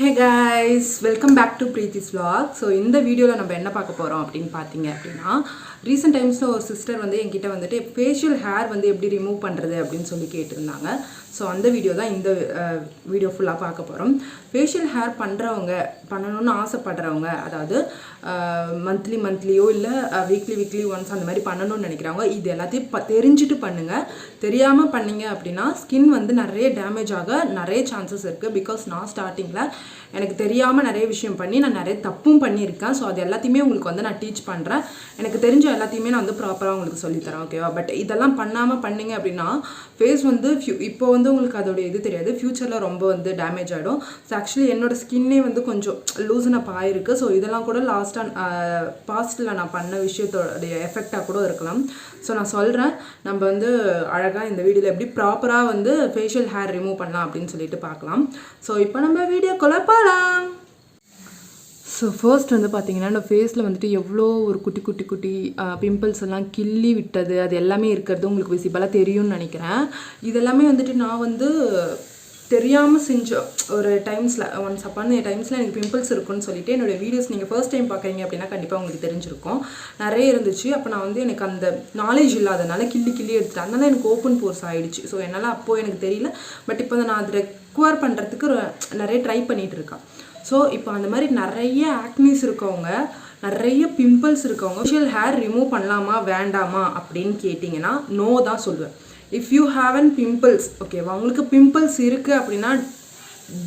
Hey guys, welcome back to Preethi's vlog. So இந்த வீடியோல நம்ம என்ன பார்க்க போறோம் அப்படினு பாத்தீங்க அப்படினா recent timesல ஒரு சிஸ்டர் வந்து என்கிட்ட வந்துட்டு facial hair வந்து எப்படி ரிமூவ் பண்றது அப்படினு சொல்லி கேட்டிருந்தாங்க. சோ அந்த வீடியோ தான் இந்த வீடியோ ஃபுல்லா பார்க்க போறோம். facial hair பண்றவங்க பண்ணனும்னு ஆசைப்படுறவங்க அதாவது மந்த்லியோ இல்ல வீக்லி ஒன்ஸ் அந்த மாதிரி பண்ணனும்னு நினைக்கிறவங்க இது எல்லாத்தையும் தெரிஞ்சிட்டு பண்ணுங்க. தெரியாம பண்ணீங்க அப்படினா ஸ்கின் வந்து நிறைய டேமேஜ் ஆக நிறைய chances இருக்கு because நான் ஸ்டார்டிங்ல எனக்கு தெரியாம நிறைய விஷயம் பண்ணி நான் நிறைய தப்பும் பண்ணியிருக்கேன். சோ அது எல்லாத்தையுமே உங்களுக்கு வந்து நான் டீச் பண்றேன். எனக்கு தெரிஞ்ச எல்லாத்தையுமே நான் வந்து ப்ராப்பரா உங்களுக்கு சொல்லி தரேன். ஓகேவா? பட் இதெல்லாம் பண்ணாம பண்ணீங்க அப்படினா ஃபேஸ் வந்து இப்போ வந்து உங்களுக்கு அதோட இது தெரியாது. ஃபியூச்சர்ல ரொம்ப வந்து டேமேஜ் ஆயிடும். சோ एक्चुअली என்னோட ஸ்கின்னே வந்து கொஞ்சம் லூசன் அப் ஆயிருக்கு. சோ இதெல்லாம் கூட பாஸ்ட்ல நான் பண்ண விஷயத்தோட எஃபெக்ட்டா கூட இருக்கலாம். சோ நான் சொல்றேன் நம்ம வந்து அழகா இந்த வீடியோல எப்படி ப்ராப்பரா வந்து ஃபேஷியல் ஹேர் ரிமூவ் பண்ணலாம் அப்படினு சொல்லிட்டு பார்க்கலாம். சோ இப்போ நம்ம வீடியோக்குள்ள போலாம். ஸோ ஃபர்ஸ்ட் வந்து பார்த்தீங்கன்னா இந்த ஃபேஸில் வந்துட்டு எவ்வளோ ஒரு குட்டி பிம்பிள்ஸ் எல்லாம் கிள்ளி விட்டது அது எல்லாமே இருக்கிறது உங்களுக்கு விசிபிளாக தெரியும்னு நினைக்கிறேன். இதெல்லாமே வந்துட்டு நான் வந்து தெரியாமல் செஞ்ச ஒரு டைம்ஸில் ஒன்ஸ் அப்பான் டைம்ஸில் எனக்கு பிம்பிள்ஸ் இருக்குன்னு சொல்லிட்டு என்னோட வீடியோஸ் நீங்கள் ஃபர்ஸ்ட் டைம் பார்க்குறீங்க அப்படின்னா கண்டிப்பாக உங்களுக்கு தெரிஞ்சிருக்கும். நிறைய இருந்துச்சு. அப்போ நான் வந்து எனக்கு அந்த நாலேஜ் இல்லாதனால கிள்ளி எடுத்துட்டேன். அதனால எனக்கு ஓப்பன் போர்ஸ் ஆகிடுச்சு. ஸோ என்னால் அப்போது எனக்கு தெரியல. பட் இப்போ நான் அதை ரெக்வயர் பண்ணுறதுக்கு நிறைய ட்ரை பண்ணிகிட்டு இருக்கேன். ஸோ இப்போ அந்த மாதிரி நிறைய ஆக்னிஸ் இருக்கவங்க நிறைய பிம்பிள்ஸ் இருக்கவங்க ஃபேஷியல் ஹேர் ரிமூவ் பண்ணலாமா வேண்டாமா அப்படின்னு கேட்டிங்கன்னா நோ தான் சொல்லுவேன். இஃப் யூ ஹேவன் பிம்பிள்ஸ் ஓகேவா உங்களுக்கு பிம்பிள்ஸ் இருக்குது அப்படின்னா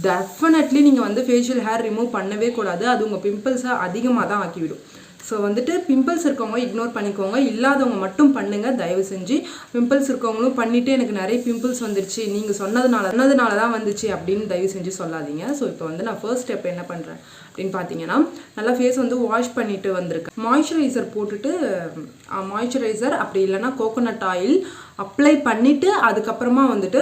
டெஃபினெட்லி நீங்கள் வந்து ஃபேஷியல் ஹேர் ரிமூவ் பண்ணவே கூடாது. அது உங்கள் பிம்பிள்ஸை அதிகமாக தான் ஆக்கிவிடும். ஸோ வந்துட்டு பிம்பிள்ஸ் இருக்கவங்க இக்னோர் பண்ணிக்கோங்க. இல்லாதவங்க மட்டும் பண்ணுங்கள் தயவு செஞ்சு. பிம்பிள்ஸ் இருக்கவங்களும் பண்ணிவிட்டு எனக்கு நிறைய பிம்பிள்ஸ் வந்துருச்சு நீங்கள் சொன்னதுனால தான் வந்துச்சு அப்படின்னு தயவு செஞ்சு சொல்லாதீங்க. ஸோ இப்போ வந்து நான் ஃபர்ஸ்ட் ஸ்டெப் என்ன பண்ணுறேன் அப்படின்னு பார்த்தீங்கன்னா நல்லா ஃபேஸ் வந்து வாஷ் பண்ணிட்டு வந்திருக்கேன். மாய்ஸ்சரைசர் போட்டுட்டு மாய்ஸ்சரைசர் அப்படி இல்லைன்னா கோகோனட் ஆயில் அப்ளை பண்ணிவிட்டு அதுக்கப்புறமா வந்துட்டு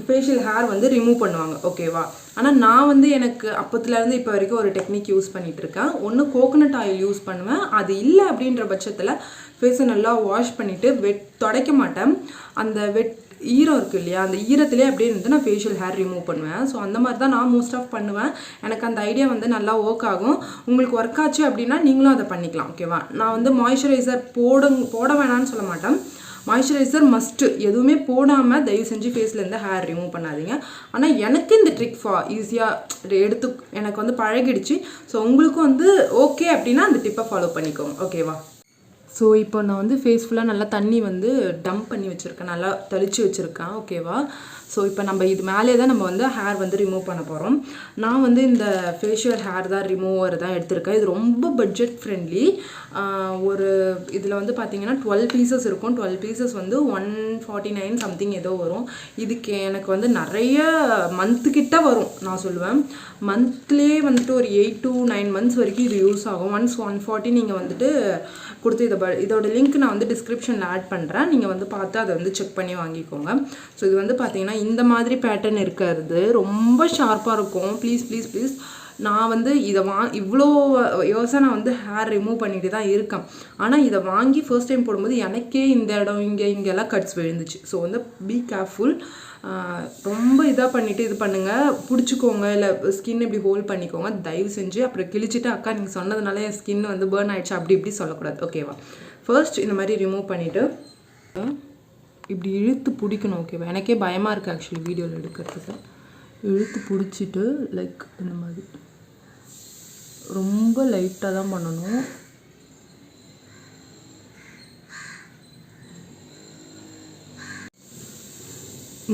ஃபேஷியல் ஹேர் வந்து ரிமூவ் பண்ணுவாங்க. ஓகேவா? ஆனால் நான் வந்து எனக்கு அப்போத்துலேருந்து இப்போ வரைக்கும் ஒரு டெக்னிக் யூஸ் பண்ணிகிட்டு இருக்கேன். ஒன்று கோகோனட் ஆயில் யூஸ் பண்ணுவேன். அது இல்லை அப்படின்ற பட்சத்தில் ஃபேஸை நல்லா வாஷ் பண்ணிவிட்டு துடைக்க மாட்டேன். அந்த ஈரம் இருக்குது இல்லையா அந்த ஈரத்திலே அப்படியே வந்து நான் ஃபேஷியல் ஹேர் ரிமூவ் பண்ணுவேன். ஸோ அந்த மாதிரி தான் நான் மோஸ்ட் ஆஃப் பண்ணுவேன். எனக்கு அந்த ஐடியா வந்து நல்லா ஒர்க் ஆகும். உங்களுக்கு ஒர்க் ஆச்சு அப்படின்னா நீங்களும் அதை பண்ணிக்கலாம். ஓகேவா? நான் வந்து மாய்ஸ்சரைசர் போட வேணான்னு சொல்ல மாட்டேன். மாய்ஸ்சரைசர் மஸ்ட்டு எதுவுமே போடாமல் தயவு செஞ்சு ஃபேஸ்லேருந்து ஹேர் ரிமூவ் பண்ணாதீங்க. ஆனால் எனக்கு இந்த ட்ரிக் ஈஸியாக எனக்கு வந்து பழகிடுச்சு. ஸோ உங்களுக்கும் வந்து ஓகே அப்படின்னா அந்த டிப்பை ஃபாலோ பண்ணிக்கோங்க. ஓகேவா? ஸோ இப்போ நான் வந்து ஃபேஸ் ஃபுல்லாக நல்லா தண்ணி வந்து டம்ப் பண்ணி வச்சுருக்கேன். நல்லா தெளித்து வச்சுருக்கேன். ஓகேவா? ஸோ இப்போ நம்ம இது மேலே தான் நம்ம வந்து ஹேர் வந்து ரிமூவ் பண்ண போகிறோம். நான் வந்து இந்த ஃபேஷியல் ஹேர் தான் ரிமூவர் தான் எடுத்திருக்கேன். இது ரொம்ப பட்ஜெட் ஃப்ரெண்ட்லி. ஒரு இதில் வந்து பார்த்தீங்கன்னா 12 பீசஸ் இருக்கும். 12 பீசஸ் வந்து 149 சம்திங் ஏதோ வரும். இதுக்கு எனக்கு வந்து நிறைய மந்த்துக்கிட்ட வரும் நான் சொல்லுவேன். மந்த்லேயே வந்துட்டு ஒரு 8 to 9 மந்த்ஸ் வரைக்கும் இது யூஸ் ஆகும். ஒன்ஸ் 140 நீங்கள் வந்துட்டு கொடுத்து இதோட லிங்க் நான் வந்து டிஸ்கிரிப்ஷனில் ஆட் பண்ணுறேன். நீங்கள் வந்து பார்த்து அதை வந்து செக் பண்ணி வாங்கிக்கோங்க. ஸோ இது வந்து பார்த்தீங்கன்னா இந்த மாதிரி பேட்டர்ன் இருக்கிறது ரொம்ப ஷார்ப்பாக இருக்கும். ப்ளீஸ் நான் வந்து இதை இவ்வளோ யோசனை நான் வந்து ஹேர் ரிமூவ் பண்ணிட்டு தான் இருக்கேன். ஆனால் இதை வாங்கி ஃபர்ஸ்ட் டைம் போடும்போது எனக்கே இந்த இடம் இங்கெல்லாம் கட்ஸ் விழுந்துச்சு. ஸோ வந்து பி கேர்ஃபுல். ரொம்ப இதாக பண்ணிவிட்டு இது பண்ணுங்கள். பிடிச்சிக்கோங்க இல்லை ஸ்கின் இப்படி ஹோல்ட் பண்ணிக்கோங்க தயவு செஞ்சு. அப்புறம் கிழிச்சிட்டு அக்கா நீங்கள் சொன்னதுனால என் ஸ்கின் வந்து பேர்ன் ஆகிடுச்சு அப்படி இப்படி சொல்லக்கூடாது. ஓகேவா? ஃபர்ஸ்ட் இந்த மாதிரி ரிமூவ் பண்ணிவிட்டு இப்படி இழுத்து பிடிக்கணும். ஓகேவா? எனக்கே பயமாக இருக்குது ஆக்சுவலி வீடியோவில் எடுக்கிறதுக்கு. இழுத்து பிடிச்சிட்டு லைக் இந்த மாதிரி ரொம்ப லைட்டாக தான் பண்ணணும்.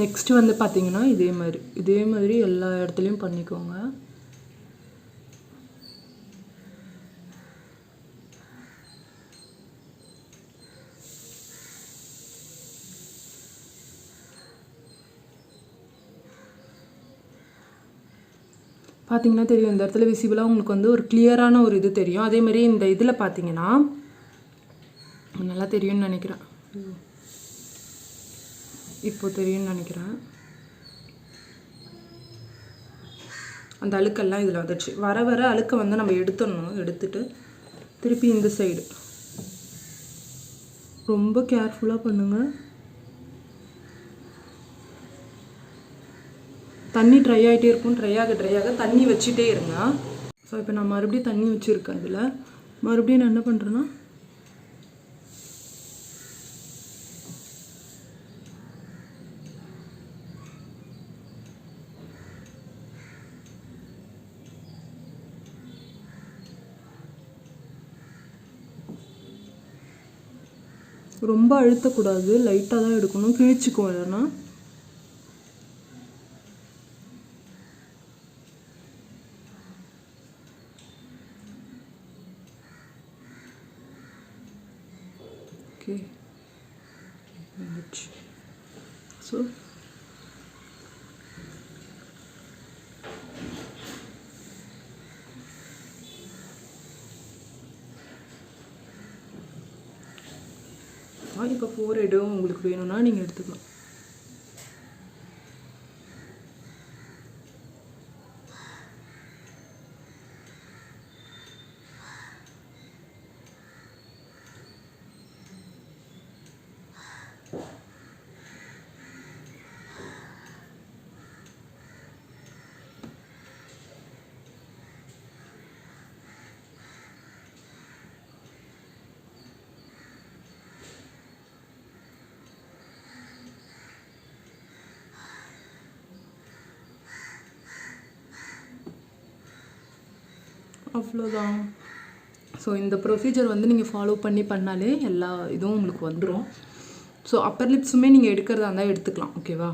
நெக்ஸ்ட் வந்து பார்த்தீங்கன்னா இதே மாதிரி எல்லா இடத்துலையும் பண்ணிக்கோங்க. பார்த்தீங்கன்னா தெரியும் இந்த இடத்துல விசிபிளாக உங்களுக்கு வந்து ஒரு கிளியரான ஒரு இது தெரியும். அதே மாதிரி இந்த இதில் பார்த்தீங்கன்னா நல்லா தெரியும்னு நினைக்கிறேன். இப்போ தெரியும்னு நினைக்கிறேன். அந்த அழுக்கெல்லாம் இதில் வந்துடுச்சு. வர அழுக்கை வந்து நம்ம எடுத்துட்டு திருப்பி இந்த சைடு ரொம்ப கேர்ஃபுல்லாக பண்ணுங்கள். தண்ணி ட்ரை ஆகிட்டே இருக்கும். ட்ரை ஆக தண்ணி வச்சுட்டே இருங்க. ஸோ இப்போ நான் மறுபடியும் தண்ணி வச்சுருக்கேன். இதில் மறுபடியும் நான் என்ன பண்ணுறேன்னா ரொம்ப அழுத்தக்கூடாது, லைட்டாக தான் எடுக்கணும், கிழிச்சிக்கும் இல்லைன்னா. ஓகே ஸோ இப்போ 4 head உங்களுக்கு வேணும்னா நீங்கள் எடுத்துக்கலாம். அவ்வளோதான். ஸோ இந்த ப்ரொசீஜர் வந்து நீங்கள் ஃபாலோ பண்ணாலே எல்லா இதுவும் உங்களுக்கு வந்துடும். ஸோ அப்பர் லிப்ஸுமே நீங்கள் எடுக்கிறதா இருந்தால் எடுத்துக்கலாம். ஓகேவா?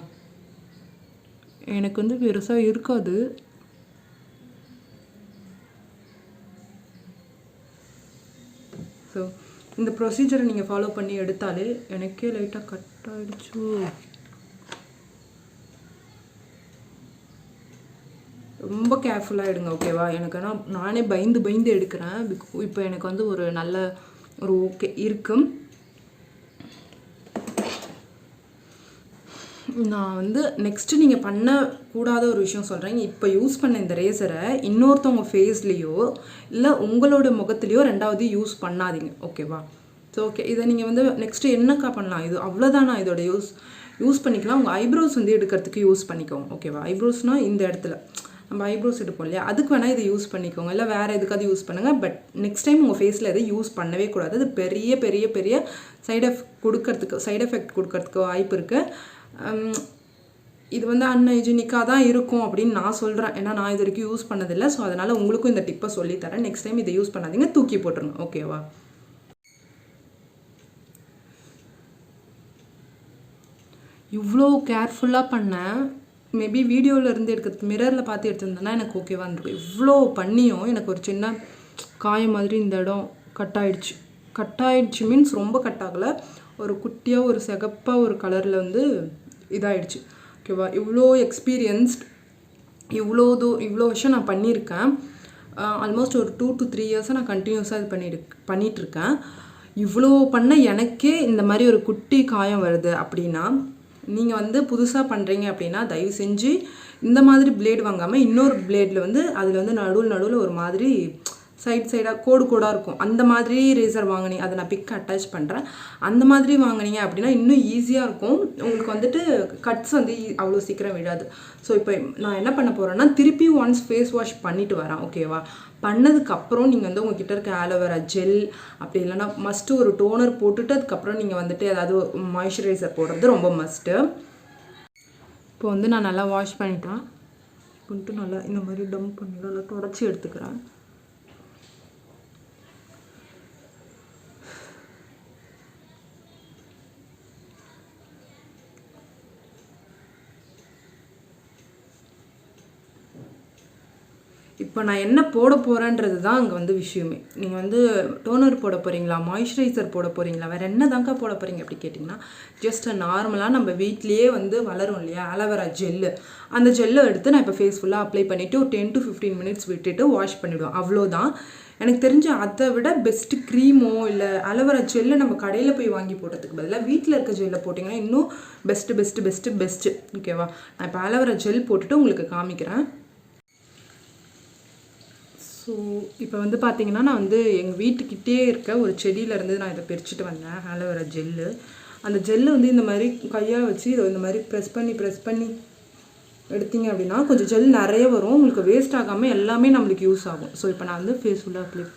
எனக்கு வந்து பெருசாக இருக்காது. ஸோ இந்த ப்ரொசீஜரை நீங்கள் ஃபாலோ பண்ணி எடுத்தாலே எனக்கே லைட்டாக கட் ஆகிடுச்சு. ரொம்ப கேர்ஃபுல்லாக எடுங்க. ஓகேவா? எனக்கு ஆனால் நானே பயந்து எடுக்கிறேன். இப்போ எனக்கு வந்து ஒரு நல்ல ஒரு ஓகே இருக்கும். நான் வந்து நெக்ஸ்ட்டு நீங்கள் பண்ணக்கூடாத ஒரு விஷயம் சொல்கிறேன். இப்போ யூஸ் பண்ண இந்த ரேசரை இன்னொருத்தவங்க ஃபேஸ்லேயோ இல்லை உங்களோட முகத்துலேயோ 2வது யூஸ் பண்ணாதீங்க. ஓகேவா? ஸோ ஓகே, இதை நீங்கள் வந்து நெக்ஸ்ட்டு என்னக்கா பண்ணலாம்? இது அவ்வளோதானா? இதோட யூஸ் பண்ணிக்கலாம். உங்கள் ஐப்ரோஸ் வந்து எடுக்கிறதுக்கு யூஸ் பண்ணிக்கோங்க. ஓகேவா? ஐப்ரோஸ்னால் இந்த இடத்துல நம்ம ஐப்ரோஸ் எடுப்போம் இல்லையா, அதுக்கு வேணால் இதை யூஸ் பண்ணிக்கோங்க. இல்லை வேறு எதுக்காவது யூஸ் பண்ணுங்கள். பட் நெக்ஸ்ட் டைம் உங்கள் ஃபேஸில் எதை யூஸ் பண்ணவே கூடாது. அது பெரிய சைடு எஃபெக்ட் கொடுக்கறதுக்கு வாய்ப்பு இருக்குது. இது வந்து அன்ஹைஜீனிக்காக தான் இருக்கும் அப்படின்னு நான் சொல்கிறேன். ஏன்னா நான் இது வரைக்கும் யூஸ் பண்ணதில்லை. ஸோ அதனால் உங்களுக்கும் இந்த டிப்பை சொல்லித்தரேன். நெக்ஸ்ட் டைம் இதை யூஸ் பண்ணாதீங்க, தூக்கி போட்டுருங்க. ஓகேவா? இவ்வளோ கேர்ஃபுல்லாக பண்ணேன். மேபி வீடியோவில் இருந்து எடுக்கிறது, மிரரில் பார்த்து எடுத்துருந்தேன்னா எனக்கு ஓகேவா இருந்திருக்கும். இவ்வளோ பண்ணியும் எனக்கு ஒரு சின்ன காயம் மாதிரி இந்த இடம் கட் ஆகிடுச்சு. மீன்ஸ் ரொம்ப கட் ஆகலை, ஒரு குட்டியாக ஒரு சிகப்பாக ஒரு கலரில் வந்து இதாகிடுச்சு. ஓகேவா? இவ்வளோ எக்ஸ்பீரியன்ஸ்ட், இவ்வளோ வருஷம் நான் பண்ணியிருக்கேன். ஆல்மோஸ்ட் ஒரு 2 to 3 years நான் கண்டினியூஸாக இது பண்ணிகிட்ருக்கேன். இவ்வளோ பண்ண எனக்கே இந்த மாதிரி ஒரு குட்டி காயம் வருது அப்படின்னா, நீங்கள் வந்து புதுசாக பண்ணுறீங்க அப்படின்னா தயவு செஞ்சு இந்த மாதிரி பிளேடு வாங்காமல் இன்னொரு பிளேடில் வந்து அதில் வந்து நடுவில் ஒரு மாதிரி சைடாக கோடாக இருக்கும். அந்த மாதிரி ரேசர் வாங்கினீங்க, அதை நான் பிக் அட்டாச் பண்ணுறேன். அந்த மாதிரி வாங்கினீங்க அப்படின்னா இன்னும் ஈஸியாக இருக்கும். உங்களுக்கு வந்துட்டு கட்ஸ் வந்து அவ்வளோ சீக்கிரம் விடாது. ஸோ இப்போ நான் என்ன பண்ண போகிறேன்னா, திருப்பி ஒன்ஸ் ஃபேஸ் வாஷ் பண்ணிவிட்டு வரேன். ஓகேவா? பண்ணதுக்கப்புறம் நீங்கள் வந்து உங்ககிட்ட இருக்க ஆலோவேரா ஜெல் அப்படி இல்லைன்னா மஸ்ட்டு ஒரு டோனர் போட்டுட்டு அதுக்கப்புறம் நீங்கள் வந்துட்டு ஏதாவது மாய்ஸ்சரைசர் போடுறது ரொம்ப மஸ்ட்டு. இப்போ வந்து நான் நல்லா வாஷ் பண்ணிட்டு நல்லா இந்த மாதிரி டம்ப் பண்ணி நல்லா தொடச்சி எடுத்துக்கிறேன். இப்போ நான் என்ன போட போகிறேன்றது தான் அங்கே வந்து விஷயமே. நீங்கள் வந்து டோனர் போட போகிறீங்களா, மாய்ஸ்சரைசர் போட போகிறீங்களா, வேறு என்ன தாங்க போட போகிறீங்க அப்படி கேட்டிங்கன்னா, ஜஸ்ட் நார்மலாக நம்ம வீட்லேயே வந்து வளரும் இல்லையா ஆலோவேரா ஜெல்லு, அந்த ஜெல்லை எடுத்து நான் இப்போ ஃபேஸ் ஃபுல்லாக அப்ளை பண்ணிவிட்டு ஒரு 10 to 15 minutes விட்டுட்டு வாஷ் பண்ணிவிடுவோம். அவ்வளோதான். எனக்கு தெரிஞ்ச அதை விட பெஸ்ட்டு க்ரீமோ இல்லை ஆலோவேரா ஜெல்லை நம்ம கடையில் போய் வாங்கி போடுறதுக்கு பதிலாக வீட்டில் இருக்க ஜெல்லை போட்டிங்கன்னா இன்னும் பெஸ்ட்டு. ஓகேவா? நான் இப்போ ஆலோவேரா ஜெல் போட்டுட்டு உங்களுக்கு காமிக்கிறேன். ஸோ இப்போ வந்து பார்த்தீங்கன்னா, நான் வந்து எங்கள் வீட்டுக்கிட்டே இருக்க ஒரு செடியிலேருந்து நான் இதை பிரிச்சுட்டு வந்தேன் ஆலோவேரா ஜெல்லு. அந்த ஜெல்லு வந்து இந்த மாதிரி கையால் வச்சு இதை இந்த மாதிரி ப்ரெஸ் பண்ணி எடுத்தீங்க அப்படின்னா கொஞ்சம் ஜெல் நிறைய வரும், உங்களுக்கு வேஸ்ட் ஆகாமல் எல்லாமே நம்மளுக்கு யூஸ் ஆகும். ஸோ இப்போ நான் வந்து ஃபேஸ் ஃபுல்லாக அப்ளை.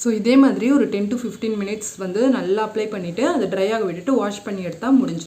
ஸோ இதே மாதிரி ஒரு 10 to 15 மினிட்ஸ் வந்து நல்லா அப்ளை பண்ணிவிட்டு அதை ட்ரை ஆக விட்டுட்டு வாஷ் பண்ணி எடுத்தால் முடிஞ்சு.